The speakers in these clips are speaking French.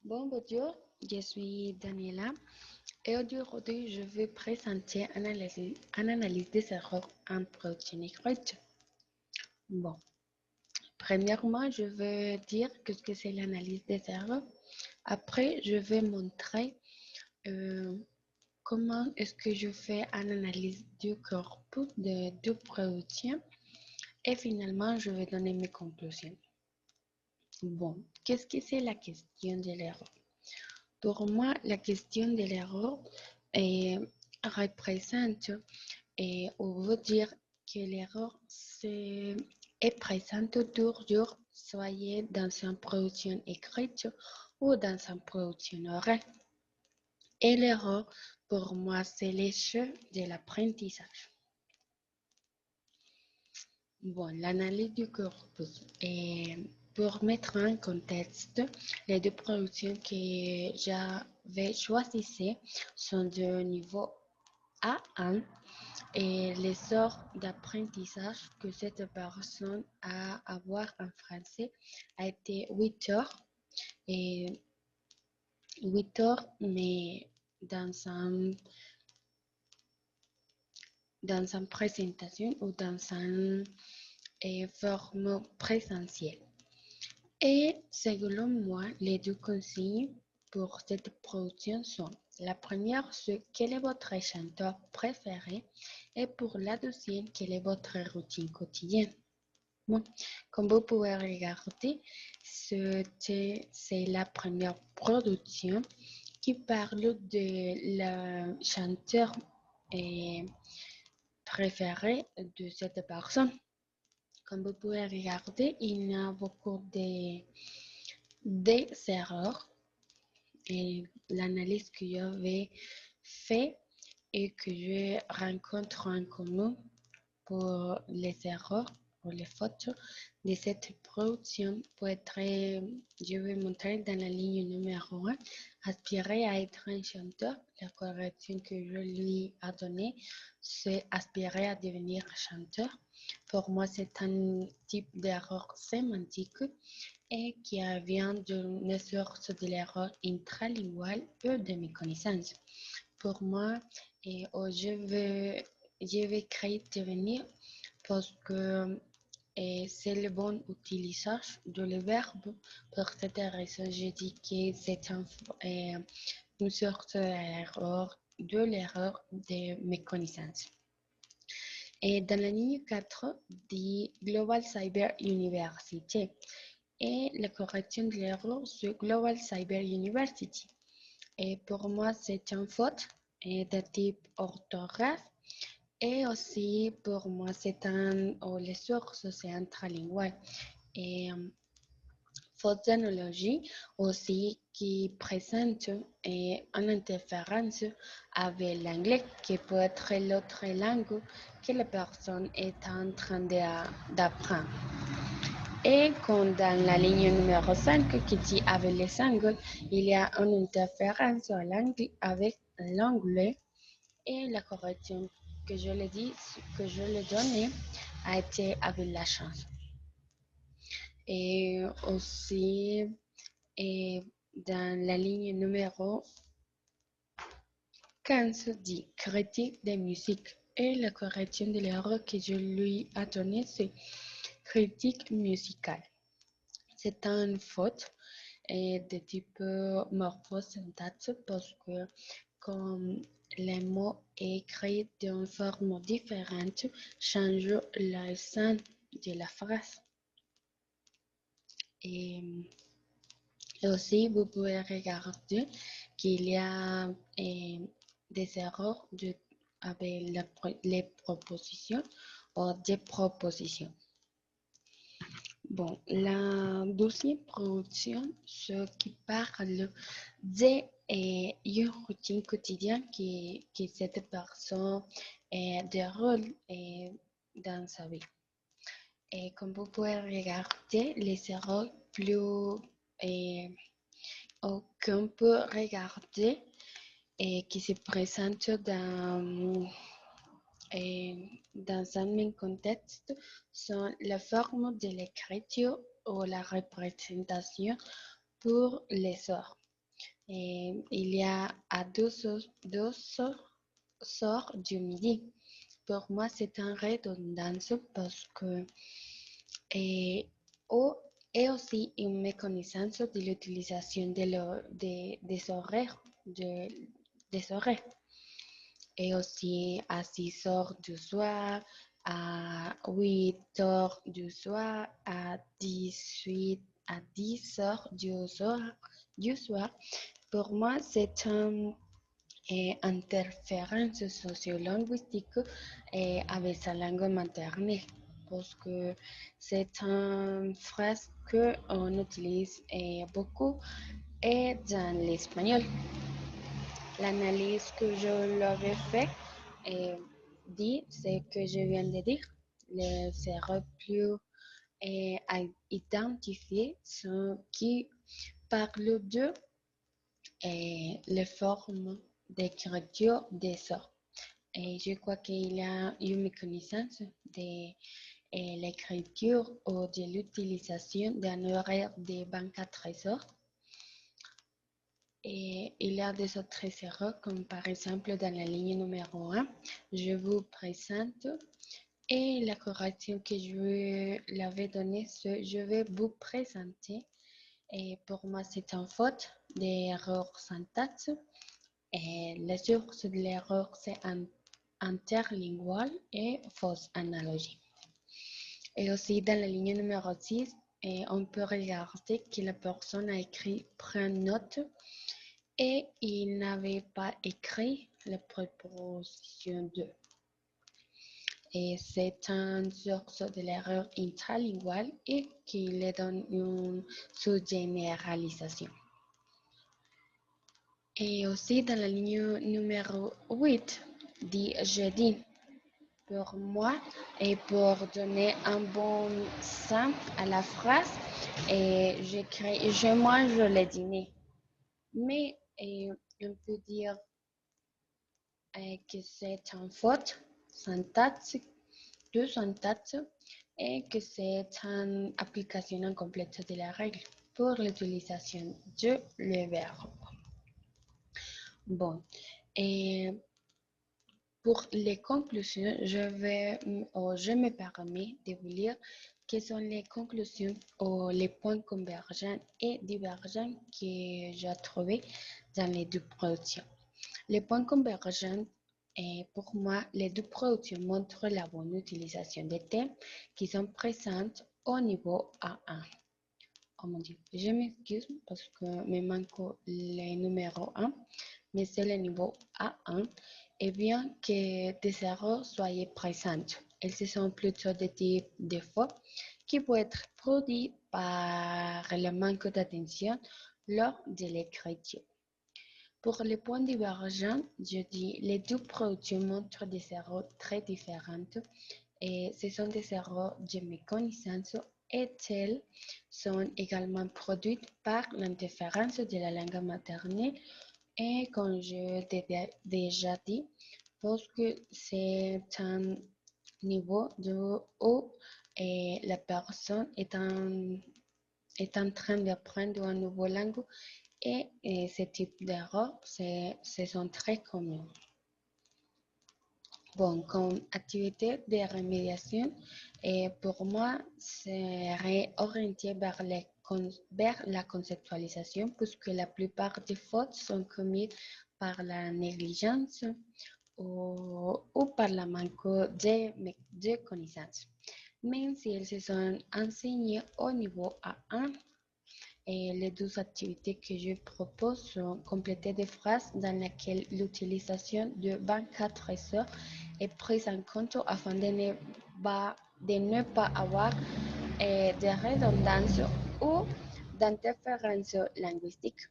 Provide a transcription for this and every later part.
Bonjour, je suis Daniela et aujourd'hui je vais présenter une analyse des erreurs en production écrite. Bon, premièrement, je vais dire qu'est-ce que c'est l'analyse des erreurs. Après, je vais montrer euh, comment est-ce que je fais une analyse du corpus de production et finalement, je vais donner mes conclusions. Bon, qu'est-ce que c'est la question de l'erreur? Pour moi, la question de l'erreur représente et on veut dire que l'erreur est présente toujours, soit dans une production écrite ou dans une production orale. Et l'erreur, pour moi, c'est l'échec de l'apprentissage. Bon, l'analyse du corpus. Et pour mettre en contexte, les deux productions que j'avais choisies sont de niveau A1 et l'essor d'apprentissage que cette personne a avoir en français a été 8 heures et 8 heures, mais dans une présentation ou dans un forme présentielle. Et selon moi, les deux consignes pour cette production sont la première, c'est quel est votre chanteur préféré et pour la deuxième, quelle est votre routine quotidienne. Bon, comme vous pouvez regarder, c'est la première production qui parle de la chanteur préféré de cette personne. Comme vous pouvez regarder, il y a beaucoup d'erreurs et l'analyse que j'avais fait et que je rencontre en commun pour les erreurs, pour les fautes de cette production pour être, je vais montrer dans la ligne numéro 1, aspirer à être un chanteur. La correction que je lui ai donnée, c'est aspirer à devenir chanteur. Pour moi, c'est un type d'erreur sémantique et qui vient d'une source de l'erreur intralinguale ou de mes connaissances. Pour moi, je vais créer devenir parce que c'est le bon utilisation de le verbe. Pour cette raison, je dis que c'est une sorte de l'erreur de mes connaissances. Et dans la ligne 4 dit Global Cyber University. Et la correction de l'erreur, c'est Global Cyber University. Et pour moi, c'est une faute de type orthographe. Et aussi, pour moi, les sources, c'est intralingual. Et faute d'analogie aussi qui présente une interférence avec l'anglais, qui peut être l'autre langue que la personne est en train d'apprendre. Et quand dans la ligne numéro 5 qui dit avec les sangles, il y a une interférence avec l'anglais et la correction que je l'ai dit, que je l'ai donnée, a été avec la chance. Et aussi, et dans la ligne numéro 15 dit critique de musique. Et la correction de l'erreur que je lui ai donnée, c'est critique musicale. C'est une faute de type morphosyntaxe parce que comme les mots écrits d'une forme différente changent le sens de la phrase. Et aussi, vous pouvez regarder qu'il y a des erreurs avec les propositions ou des propositions. Bon, la deuxième production, ce qui parle d'une routine quotidienne que cette personne déroule dans sa vie. Et comme vous pouvez regarder, les erreurs qu'on peut regarder et qui se présentent dans un même contexte sont la forme de l'écriture ou la représentation pour les sorts. Il y a à deux sorts du midi. Pour moi, c'est une redondance parce que et, au- et aussi une méconnaissance de l'utilisation des horaires, des horaires. Et aussi à 6 heures du soir, à 8 heures du soir, à 10 heures du soir. Pour moi, c'est une interférence sociolinguistique avec sa langue maternelle parce que c'est une phrase qu'on utilise beaucoup et dans l'espagnol. L'analyse que je l'avais fait dit ce que je viens de dire. Les erreurs plus à identifier sont qui parlent de les formes d'écriture des sorts. Et je crois qu'il y a une méconnaissance de l'écriture ou de l'utilisation d'un horaire de 24 heures. Et il y a des autres erreurs, comme par exemple dans la ligne numéro 1, je vous présente et la correction que je l'avais donnée, c'est je vais vous présenter. Et pour moi, c'est une faute d'erreur syntaxe. Et la source de l'erreur, c'est interlingual et fausse analogie. Et aussi dans la ligne numéro 6, on peut regarder que la personne a écrit prend note et il n'avait pas écrit la préposition de. Et c'est une source de l'erreur intralinguale et qui lui donne une sous-généralisation. Et aussi dans la ligne numéro 8, dit jeudi. Pour moi, et pour donner un bon sens à la phrase, et j'écris je mange le dîner. Mais on peut dire que c'est une faute syntaxe, de syntaxe, et que c'est une application incomplète de la règle pour l'utilisation de le verbe. Bon, et pour les conclusions, je me permets de vous lire quelles sont les conclusions ou les points convergents et divergents que j'ai trouvés dans les deux productions. Les points convergents, pour moi, les deux productions montrent la bonne utilisation des thèmes qui sont présents au niveau A1. Oh mon Dieu, je m'excuse parce que me manque le numéro 1, mais c'est le niveau A1. Et bien que des erreurs soient présentes, elles sont plutôt de type défaut qui peut être produit par le manque d'attention lors de l'écriture. Pour les points divergents, je dis les deux productions montrent des erreurs très différentes et ce sont des erreurs de méconnaissance et elles sont également produites par l'interférence de la langue maternelle et comme je l'ai déjà dit, parce que c'est un niveau où la personne est en train d'apprendre une nouvelle langue et ce type d'erreurs, ce sont très communs. Bon, comme activité de remédiation, pour moi, serait orienté vers la conceptualisation, puisque la plupart des fautes sont commises par la négligence ou par le manque de connaissances. Même si elles se sont enseignées au niveau A1, et les deux activités que je propose sont compléter des phrases dans lesquelles l'utilisation de 24 heures est prise en compte afin de ne pas avoir de redondance ou d'interférence linguistique.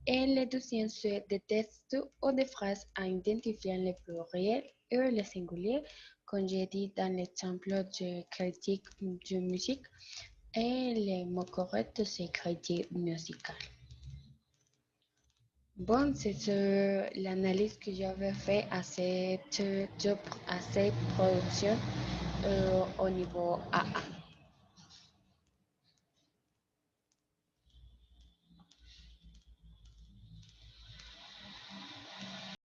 Et les deuxième, c'est des tests ou des phrases à identifier les pluriels et les singuliers, comme j'ai dit dans l'exemple de critique de musique. Et les mots corrects, c'est critique musicale. Bon, c'est l'analyse que j'avais fait à cette production au niveau AA.